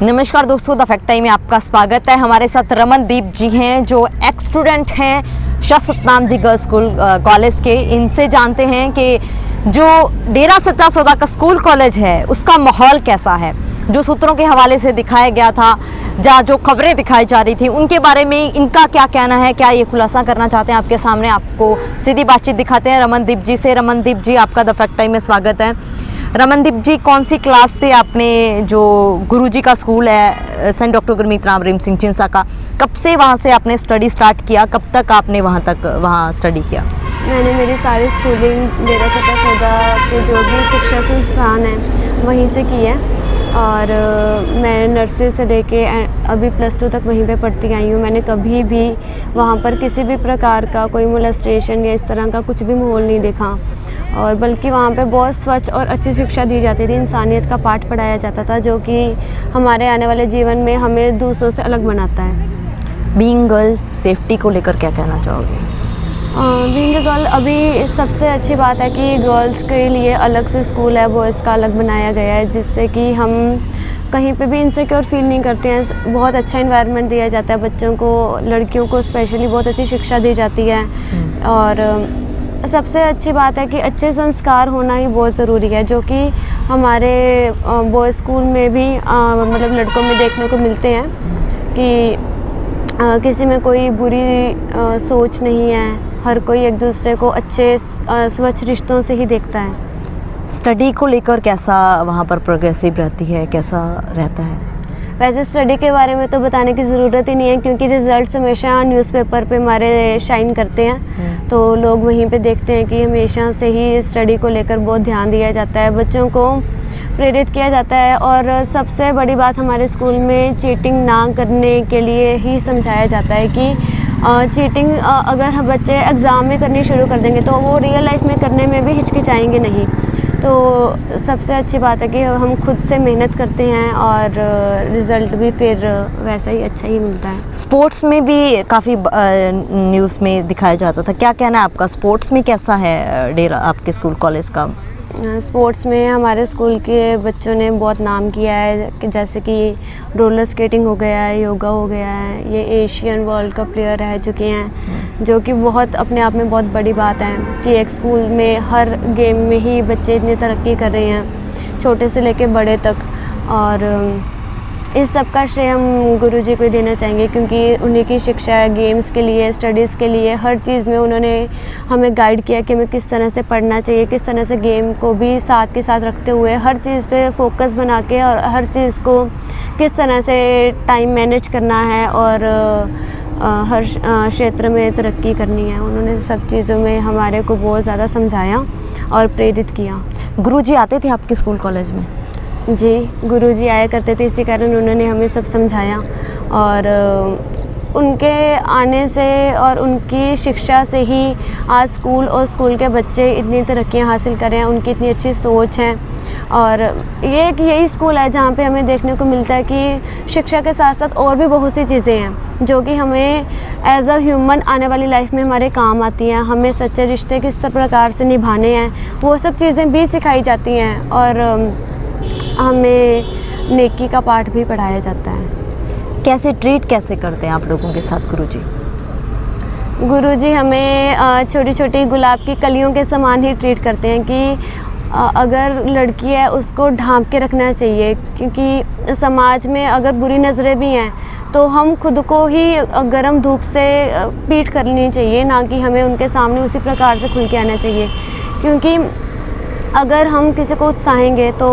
नमस्कार दोस्तों, the fact time में आपका स्वागत है। हमारे साथ रमनदीप जी हैं जो एक्स स्टूडेंट हैं Shah Satnam ji girls school college के। इनसे जानते हैं कि जो डेरा सच्चा सौदा का स्कूल कॉलेज है उसका माहौल कैसा है, जो सूत्रों के हवाले से दिखाया गया था, जहाँ जो खबरें दिखाई जा रही थी उनके बारे में इनका क्या कहना है, क्या ये खुलासा करना चाहते हैं आपके सामने। आपको सीधी बातचीत दिखाते हैं रमनदीप जी से। रमनदीप जी, आपका द फैक्ट टाइम में स्वागत है। रमनदीप जी, कौन सी क्लास से आपने जो गुरुजी का स्कूल है सेंट डॉक्टर गुरमीत राम रहीम सिंह चिंसा का, कब से वहाँ से आपने स्टडी स्टार्ट किया, कब तक आपने वहाँ स्टडी किया? मैंने मेरी सारी स्कूलिंग डेरा सच्चा सौदा के जो भी शिक्षा संस्थान है वहीं से की है और मैं नर्सरी से लेके अभी +2 तक वहीं पे पढ़ती आई हूँ। मैंने कभी भी वहाँ पर किसी भी प्रकार का कोई मोलेस्टेशन या इस तरह का कुछ भी माहौल नहीं देखा, और बल्कि वहाँ पे बहुत स्वच्छ और अच्छी शिक्षा दी जाती थी। इंसानियत का पाठ पढ़ाया जाता था जो कि हमारे आने वाले जीवन में हमें दूसरों से अलग बनाता है। बीइंग गर्ल, सेफ्टी को लेकर क्या कहना चाहोगे? बीइंग अ गर्ल, अभी सबसे अच्छी बात है कि गर्ल्स के लिए अलग से स्कूल है, बॉयज़ का अलग बनाया गया है, जिससे कि हम कहीं पे भी इनसिक्योर फील नहीं करते हैं। बहुत अच्छा इन्वायरमेंट दिया जाता है बच्चों को, लड़कियों को स्पेशली बहुत अच्छी शिक्षा दी जाती है। और सबसे अच्छी बात है कि अच्छे संस्कार होना ही बहुत ज़रूरी है, जो कि हमारे बॉयज़ स्कूल में भी मतलब लड़कों में देखने को मिलते हैं कि किसी में कोई बुरी सोच नहीं है। हर कोई एक दूसरे को अच्छे स्वच्छ रिश्तों से ही देखता है। स्टडी को लेकर कैसा वहाँ पर प्रोग्रेसिव रहती है, कैसा रहता है? वैसे स्टडी के बारे में तो बताने की ज़रूरत ही नहीं है, क्योंकि रिज़ल्ट्स हमेशा न्यूज़पेपर पे हमारे शाइन करते हैं, तो लोग वहीं पे देखते हैं कि हमेशा से ही स्टडी को लेकर बहुत ध्यान दिया जाता है, बच्चों को प्रेरित किया जाता है। और सबसे बड़ी बात, हमारे स्कूल में चीटिंग ना करने के लिए ही समझाया जाता है कि चीटिंग अगर बच्चे एग्ज़ाम में करनी शुरू कर देंगे तो वो रियल लाइफ में करने में भी हिचकिचाएंगे नहीं। तो सबसे अच्छी बात है कि हम खुद से मेहनत करते हैं और रिज़ल्ट भी फिर वैसा ही अच्छा ही मिलता है। स्पोर्ट्स में भी काफ़ी न्यूज़ में दिखाया जाता था, क्या कहना है आपका? स्पोर्ट्स में कैसा है डेरा आपके स्कूल कॉलेज का? स्पोर्ट्स में हमारे स्कूल के बच्चों ने बहुत नाम किया है, कि जैसे कि रोलर स्केटिंग हो गया है, योगा हो गया है, ये एशियन वर्ल्ड कप प्लेयर रह चुके हैं, जो कि बहुत अपने आप में बहुत बड़ी बात है कि एक स्कूल में हर गेम में ही बच्चे इतनी तरक्की कर रहे हैं, छोटे से लेके बड़े तक। और इस सब का श्रेय हम गुरुजी को ही देना चाहेंगे, क्योंकि उन्हीं की शिक्षा है गेम्स के लिए, स्टडीज़ के लिए, हर चीज़ में उन्होंने हमें गाइड किया कि हमें किस तरह से पढ़ना चाहिए, किस तरह से गेम को भी साथ के साथ रखते हुए हर चीज़ पे फोकस बना के और हर चीज़ को किस तरह से टाइम मैनेज करना है और हर क्षेत्र में तरक्की करनी है। उन्होंने सब चीज़ों में हमारे को बहुत ज़्यादा समझाया और प्रेरित किया। गुरुजी आते थे आपके स्कूल कॉलेज में? जी, गुरुजी आया करते थे, इसी कारण उन्होंने हमें सब समझाया। और उनके आने से और उनकी शिक्षा से ही आज स्कूल और स्कूल के बच्चे इतनी तरक्कियां हासिल कर रहे हैं, उनकी इतनी अच्छी सोच है। और ये एक यही स्कूल है जहाँ पे हमें देखने को मिलता है कि शिक्षा के साथ साथ और भी बहुत सी चीज़ें हैं जो कि हमें एज अ ह्यूमन आने वाली लाइफ में हमारे काम आती हैं। हमें सच्चे रिश्ते किस प्रकार से निभाने हैं, वो सब चीज़ें भी सिखाई जाती हैं और हमें नेकी का पाठ भी पढ़ाया जाता है। कैसे ट्रीट कैसे करते हैं आप लोगों के साथ गुरुजी? गुरुजी हमें छोटी छोटी गुलाब की कलियों के समान ही ट्रीट करते हैं कि अगर लड़की है उसको ढांप के रखना चाहिए, क्योंकि समाज में अगर बुरी नज़रें भी हैं तो हम खुद को ही गर्म धूप से पीठ करनी चाहिए, ना कि हमें उनके सामने उसी प्रकार से खुल के आना चाहिए। क्योंकि अगर हम किसी को उत्साहेंगे तो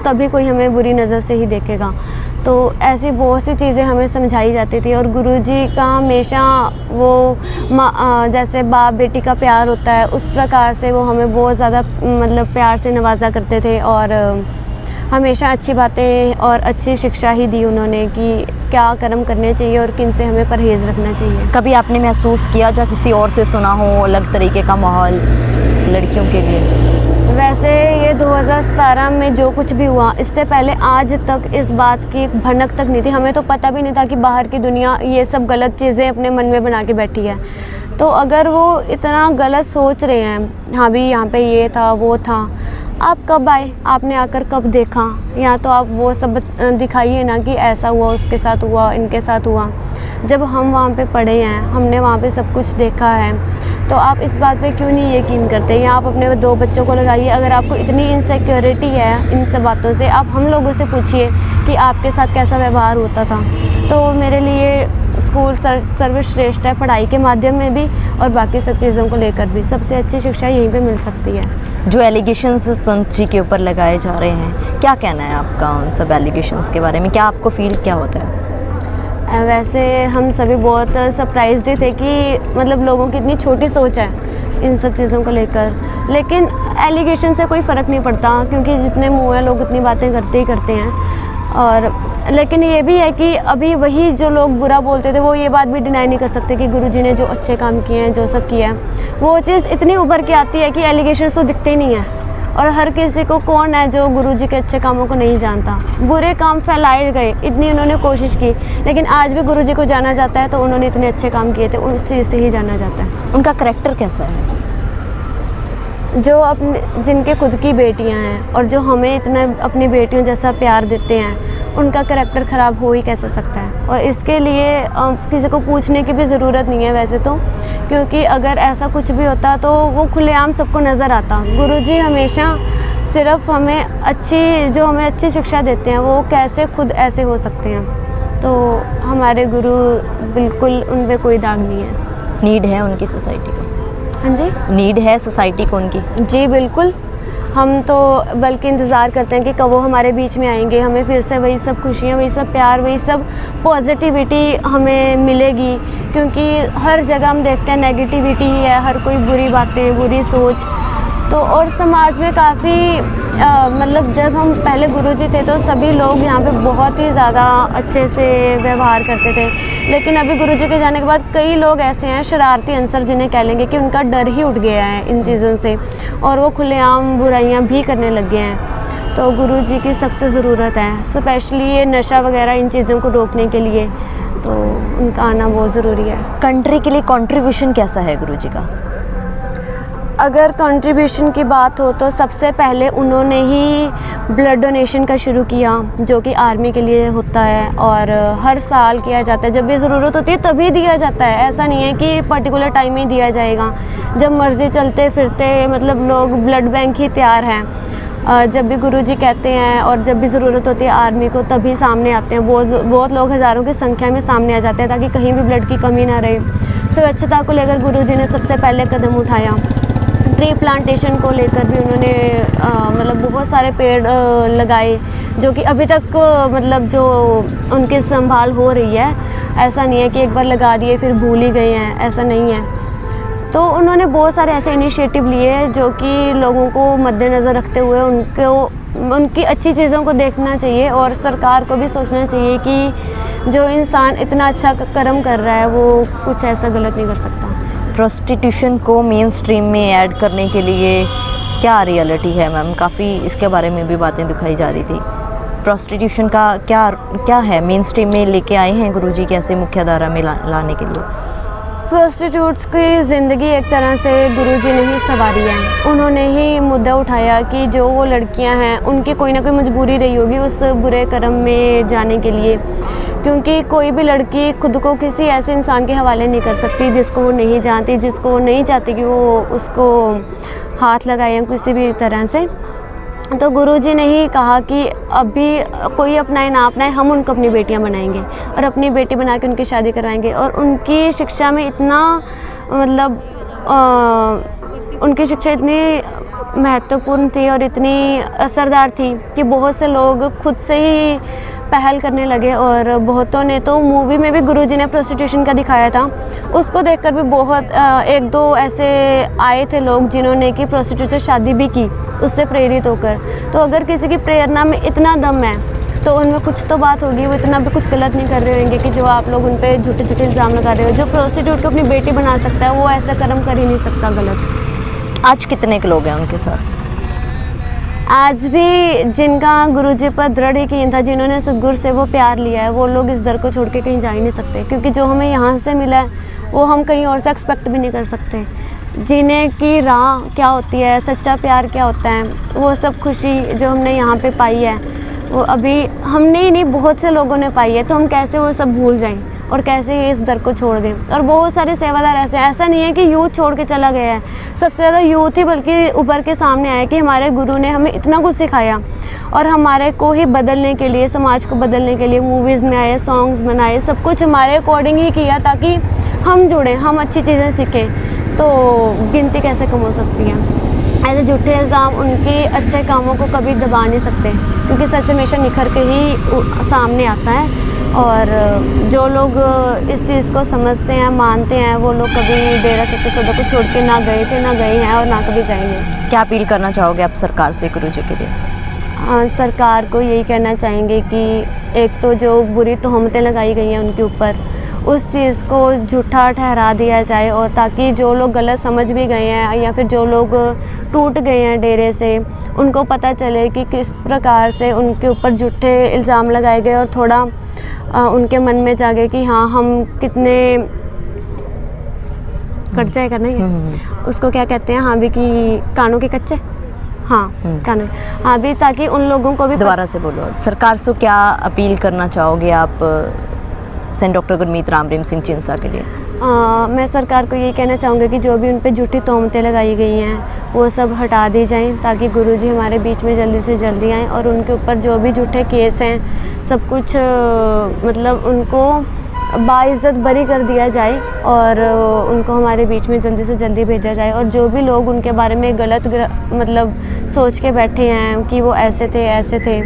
तभी कोई हमें बुरी नज़र से ही देखेगा। तो ऐसी बहुत सी चीज़ें हमें समझाई जाती थी और गुरुजी का हमेशा वो जैसे बाप बेटी का प्यार होता है उस प्रकार से वो हमें बहुत ज़्यादा मतलब प्यार से नवाजा करते थे और हमेशा अच्छी बातें और अच्छी शिक्षा ही दी उन्होंने कि क्या कर्म करने चाहिए और किन से हमें परहेज़ रखना चाहिए। कभी आपने महसूस किया या किसी और से सुना हो अलग तरीके का माहौल लड़कियों के लिए? वैसे ये 2017 में जो कुछ भी हुआ, इससे पहले आज तक इस बात की भनक तक नहीं थी। हमें तो पता भी नहीं था कि बाहर की दुनिया ये सब गलत चीज़ें अपने मन में बना के बैठी है। तो अगर वो इतना गलत सोच रहे हैं, हाँ भी यहाँ पे ये था वो था, आप कब आए, आपने आकर कब देखा, या तो आप वो सब दिखाइए ना कि ऐसा हुआ, उसके साथ हुआ, इनके साथ हुआ। जब हम वहाँ पे पढ़े हैं, हमने वहाँ पे सब कुछ देखा है, तो आप इस बात पे क्यों नहीं यकीन करते? या आप अपने 2 बच्चों को लगाइए, अगर आपको इतनी इनसिक्योरिटी है इन सब बातों से, आप हम लोगों से पूछिए कि आपके साथ कैसा व्यवहार होता था। तो मेरे लिए स्कूल सर्वश्रेष्ठ है, पढ़ाई के माध्यम में भी और बाकी सब चीज़ों को लेकर भी। सबसे अच्छी शिक्षा यहीं पे मिल सकती है। जो एलिगेशंस संत जी के ऊपर लगाए जा रहे हैं, क्या कहना है आपका उन सब एलिगेशंस के बारे में? क्या आपको फील क्या होता है? वैसे हम सभी बहुत सरप्राइज्ड थे कि मतलब लोगों की इतनी छोटी सोच है इन सब चीज़ों को लेकर। लेकिन एलिगेशन से कोई फ़र्क नहीं पड़ता, क्योंकि जितने मुँह हैं लोग उतनी बातें करते ही करते हैं। और लेकिन ये भी है कि अभी वही जो लोग बुरा बोलते थे, वो ये बात भी डिनाई नहीं कर सकते कि गुरुजी ने जो अच्छे काम किए हैं, जो सब किया है, वो चीज़ इतनी उभर के आती है कि एलिगेशंस तो दिखते ही नहीं है। और हर किसी को, कौन है जो गुरुजी के अच्छे कामों को नहीं जानता? बुरे काम फैलाए गए, इतनी उन्होंने कोशिश की, लेकिन आज भी गुरुजी को जाना जाता है तो उन्होंने इतने अच्छे काम किए थे, उस चीज़ से ही जाना जाता है। उनका करैक्टर कैसा है? जो अपने, जिनके खुद की बेटियां हैं और जो हमें इतना अपनी बेटियों जैसा प्यार देते हैं, उनका करैक्टर ख़राब हो ही कैसे सकता है? और इसके लिए किसी को पूछने की भी ज़रूरत नहीं है वैसे तो, क्योंकि अगर ऐसा कुछ भी होता तो वो खुलेआम सबको नज़र आता। गुरुजी हमेशा सिर्फ हमें हमें अच्छी शिक्षा देते हैं, वो कैसे खुद ऐसे हो सकते हैं? तो हमारे गुरु बिल्कुल, उन पे कोई दाग नहीं है। नीड है उनकी सोसाइटी को? हाँ जी, नीड है सोसाइटी को उनकी? जी बिल्कुल। हम तो बल्कि इंतज़ार करते हैं कि कब वो हमारे बीच में आएंगे, हमें फिर से वही सब खुशियाँ, वही सब प्यार, वही सब पॉजिटिविटी हमें मिलेगी। क्योंकि हर जगह हम देखते हैं नेगेटिविटी ही है, हर कोई बुरी बातें, बुरी सोच। तो और समाज में काफ़ी मतलब जब हम पहले गुरुजी थे तो सभी लोग यहाँ पे बहुत ही ज़्यादा अच्छे से व्यवहार करते थे, लेकिन अभी गुरुजी के जाने के बाद कई लोग ऐसे हैं, शरारती अंसर जिन्हें कह लेंगे, कि उनका डर ही उठ गया है इन चीज़ों से और वो खुलेआम बुराइयाँ भी करने लग गए हैं। तो गुरुजी की सख्त ज़रूरत है, स्पेशली ये नशा वगैरह इन चीज़ों को रोकने के लिए, तो उनका आना बहुत ज़रूरी है। कंट्री के लिए कंट्रीब्यूशन कैसा है गुरुजी का? अगर कंट्रीब्यूशन की बात हो तो सबसे पहले उन्होंने ही ब्लड डोनेशन का शुरू किया, जो कि आर्मी के लिए होता है और हर साल किया जाता है। जब भी ज़रूरत होती है तभी दिया जाता है, ऐसा नहीं है कि पर्टिकुलर टाइम में दिया जाएगा। जब मर्ज़ी चलते फिरते मतलब लोग ब्लड बैंक ही तैयार हैं। जब भी गुरुजी कहते हैं और जब भी ज़रूरत होती है आर्मी को, तभी सामने आते हैं। बहुत लोग हज़ारों की संख्या में सामने आ जाते हैं ताकि कहीं भी ब्लड की कमी ना रहे। स्वच्छता को लेकर गुरुजी ने सबसे पहले कदम उठाया। ट्री प्लांटेशन को लेकर भी उन्होंने मतलब बहुत सारे पेड़ लगाए, जो कि अभी तक मतलब जो उनकी संभाल हो रही है। ऐसा नहीं है कि एक बार लगा दिए फिर भूल ही गए हैं, ऐसा नहीं है। तो उन्होंने बहुत सारे ऐसे इनिशिएटिव लिए जो कि लोगों को मद्देनज़र रखते हुए उनकी अच्छी चीज़ों को देखना चाहिए, और सरकार को भी सोचना चाहिए कि जो इंसान इतना अच्छा कर्म कर रहा है वो कुछ ऐसा गलत नहीं कर सकता। प्रोस्टिट्यूशन को मेन स्ट्रीम में ऐड करने के लिए क्या रियलिटी है मैम? काफ़ी इसके बारे में भी बातें दिखाई जा रही थी। प्रोस्टिट्यूशन का क्या है, मेन स्ट्रीम में लेके आए हैं गुरुजी कैसे मुख्य धारा में लाने के लिए? प्रोस्टिट्यूट्स की ज़िंदगी एक तरह से गुरुजी ने ही संवारी है। उन्होंने ही मुद्दा उठाया कि जो वो लड़कियां हैं उनकी कोई ना कोई मजबूरी रही होगी उस बुरे कर्म में जाने के लिए, क्योंकि कोई भी लड़की खुद को किसी ऐसे इंसान के हवाले नहीं कर सकती जिसको वो नहीं जानती, जिसको वो नहीं चाहती कि वो उसको हाथ लगाए किसी भी तरह से। तो गुरुजी ने ही कहा कि अभी कोई अपनाए ना अपनाए, हम उनको अपनी बेटियां बनाएंगे और अपनी बेटी बना के उनकी शादी करवाएंगे। और उनकी शिक्षा में इतना मतलब उनकी शिक्षा इतनी महत्वपूर्ण थी और इतनी असरदार थी कि बहुत से लोग खुद से ही पहल करने लगे। और बहुतों ने तो मूवी में भी गुरुजी ने प्रोस्टिट्यूशन का दिखाया था, उसको देखकर भी बहुत एक दो ऐसे आए थे लोग जिन्होंने कि प्रोस्टिट्यूट से शादी भी की उससे प्रेरित होकर। तो अगर किसी की प्रेरणा में इतना दम है तो उनमें कुछ तो बात होगी, वो इतना भी कुछ गलत नहीं कर रहे होंगे कि जो आप लोग उन पर झूठे झूठे इल्ज़ाम लगा रहे हो। जो प्रोस्टिट्यूट को अपनी बेटी बना सकता है वो ऐसा कर्म कर ही नहीं सकता गलत। आज कितने के लोग हैं उनके साथ? आज भी जिनका गुरुजी पर दृढ़ यकीन था, जिन्होंने सदगुरु से वो प्यार लिया है, वो लोग इस दर को छोड़ के कहीं जा ही नहीं सकते, क्योंकि जो हमें यहाँ से मिला है वो हम कहीं और से एक्सपेक्ट भी नहीं कर सकते। जीने की राह क्या होती है, सच्चा प्यार क्या होता है, वो सब खुशी जो हमने यहाँ पे पाई है वो अभी हमने ही नहीं बहुत से लोगों ने पाई है। तो हम कैसे वो सब भूल जाएं और कैसे इस दर को छोड़ दें। और बहुत सारे सेवादार ऐसा नहीं है कि यूथ छोड़ के चला गया है, सबसे ज़्यादा यूथ ही बल्कि उभर के सामने आया कि हमारे गुरु ने हमें इतना कुछ सिखाया और हमारे को ही बदलने के लिए, समाज को बदलने के लिए मूवीज़ में आए, सॉन्ग्स बनाए, सब कुछ हमारे अकॉर्डिंग ही किया ताकि हम जुड़ें, हम अच्छी चीज़ें सीखें। तो गिनती कैसे कम हो सकती है। ऐसे झूठे इल्ज़ाम उनके अच्छे कामों को कभी दबा नहीं सकते, क्योंकि सच हमेशा निखर के ही सामने आता है। और जो लोग इस चीज़ को समझते हैं, मानते हैं, वो लोग कभी डेरा सच्चा सौदा को छोड़ के ना गए थे, ना गए हैं और ना कभी जाएंगे। क्या अपील करना चाहोगे आप सरकार से गुरु जी के लिए? सरकार को यही कहना चाहेंगे कि एक तो जो बुरी तोहमतें लगाई गई हैं उनके ऊपर, उस चीज़ को झूठा ठहरा दिया जाए, और ताकि जो लोग गलत समझ भी गए हैं या फिर जो लोग टूट गए हैं डेरे से, उनको पता चले कि किस प्रकार से उनके ऊपर झूठे इल्ज़ाम लगाए गए और थोड़ा उनके मन में जागे कि हाँ हम कितने कट जाएगा नहीं, उसको क्या कहते हैं, हाँ भी कि कानों के कच्चे, हाँ कानून, हाँ भी, ताकि उन लोगों को भी दोबारा से बोलो। सरकार से क्या अपील करना चाहोगे आप सेंट डॉक्टर गुरमीत राम रहीम सिंह चिंसा के लिए? मैं सरकार को ये कहना चाहूँगी कि जो भी उन पे झूठी तोहमतें लगाई गई हैं वो सब हटा दी जाएं, ताकि गुरुजी हमारे बीच में जल्दी से जल्दी आएँ और उनके ऊपर जो भी झूठे केस हैं सब कुछ मतलब उनको बाइज़्ज़त बरी कर दिया जाए और उनको हमारे बीच में जल्दी से जल्दी भेजा जाए। और जो भी लोग उनके बारे में गलत मतलब सोच के बैठे हैं कि वो ऐसे थे,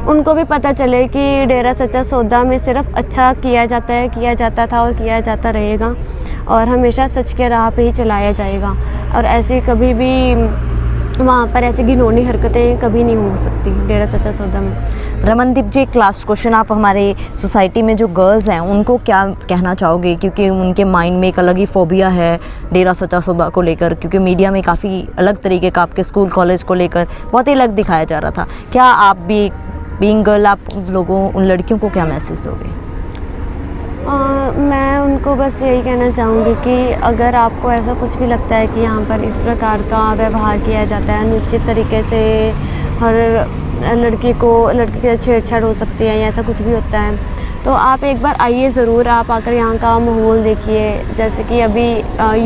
उनको भी पता चले कि डेरा सच्चा सौदा में सिर्फ अच्छा किया जाता है, किया जाता था और किया जाता रहेगा, और हमेशा सच के राह पे ही चलाया जाएगा। और ऐसे कभी भी वहाँ पर ऐसी घिनौनी हरकतें कभी नहीं हो सकती डेरा सच्चा सौदा में। रमनदीप जी, एक लास्ट क्वेश्चन, आप हमारे सोसाइटी में जो गर्ल्स हैं उनको क्या कहना चाहोगे, क्योंकि उनके माइंड में एक अलग ही फोबिया है डेरा सच्चा सौदा को लेकर, क्योंकि मीडिया में काफ़ी अलग तरीके का आपके स्कूल कॉलेज को लेकर बहुत ही अलग दिखाया जा रहा था। क्या आप भी बीइंग गर्ल आप उन लड़कियों को क्या मैसेज दोगे? मैं उनको बस यही कहना चाहूँगी कि अगर आपको ऐसा कुछ भी लगता है कि यहाँ पर इस प्रकार का व्यवहार किया जाता है, अनुचित तरीके से हर लड़की के साथ छेड़छाड़ हो सकती है या ऐसा कुछ भी होता है, तो आप एक बार आइए ज़रूर। आप आकर यहाँ का माहौल देखिए। जैसे कि अभी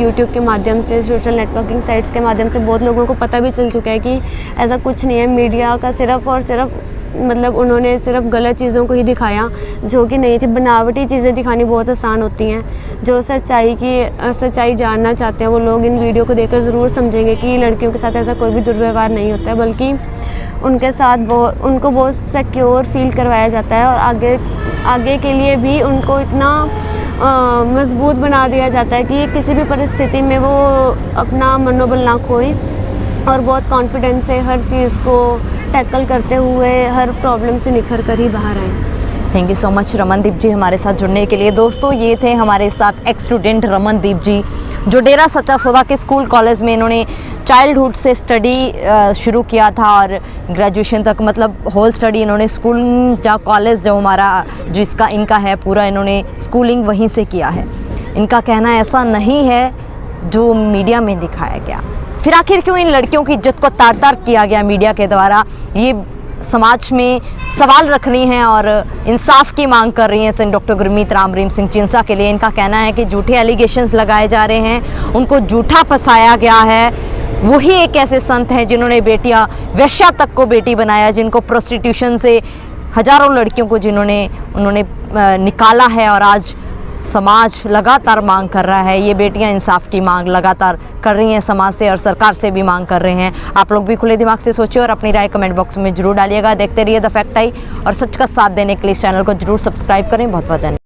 यूट्यूब के माध्यम से, सोशल नेटवर्किंग साइट्स के माध्यम से बहुत लोगों को पता भी चल चुका है कि ऐसा कुछ नहीं है। मीडिया का सिर्फ़ और सिर्फ मतलब उन्होंने सिर्फ गलत चीज़ों को ही दिखाया जो कि नहीं थी। बनावटी चीज़ें दिखानी बहुत आसान होती हैं। जो सच्चाई जानना चाहते हैं वो लोग इन वीडियो को देखकर ज़रूर समझेंगे कि लड़कियों के साथ ऐसा कोई भी दुर्व्यवहार नहीं होता है, बल्कि उनके साथ उनको बहुत सिक्योर फील करवाया जाता है, और आगे के लिए भी उनको इतना मजबूत बना दिया जाता है कि किसी भी परिस्थिति में वो अपना मनोबल ना खोए और बहुत कॉन्फिडेंस से हर चीज़ को टैकल करते हुए हर प्रॉब्लम से निखर कर ही बाहर आए। Thank you so much Ramandeep ji हमारे साथ जुड़ने के लिए। दोस्तों, ये थे हमारे साथ एक्स स्टूडेंट रमनदीप जी, जो डेरा सच्चा सौदा के स्कूल कॉलेज में इन्होंने चाइल्डहुड से स्टडी शुरू किया था और ग्रेजुएशन तक, मतलब होल स्टडी इन्होंने स्कूल या कॉलेज जो हमारा जिसका इनका है पूरा, इन्होंने स्कूलिंग वहीं से किया है। इनका कहना ऐसा नहीं है जो मीडिया में दिखाया गया। फिर आखिर क्यों इन लड़कियों की इज्जत को तार तार किया गया मीडिया के द्वारा, ये समाज में सवाल रख रही हैं और इंसाफ की मांग कर रही हैं सेंट डॉक्टर गुरमीत राम रहीम सिंह चिंसा के लिए। इनका कहना है कि झूठे एलिगेशंस लगाए जा रहे हैं, उनको झूठा फंसाया गया है। वही एक ऐसे संत हैं जिन्होंने बेटियां वेश्या तक को बेटी बनाया, जिनको प्रोस्टिट्यूशन से हजारों लड़कियों को उन्होंने निकाला है, और आज समाज लगातार मांग कर रहा है। ये बेटियां इंसाफ की मांग लगातार कर रही हैं समाज से, और सरकार से भी मांग कर रहे हैं। आप लोग भी खुले दिमाग से सोचिए और अपनी राय कमेंट बॉक्स में जरूर डालिएगा। देखते रहिए द फैक्ट आई, और सच का साथ देने के लिए इस चैनल को जरूर सब्सक्राइब करें। बहुत बहुत धन्यवाद।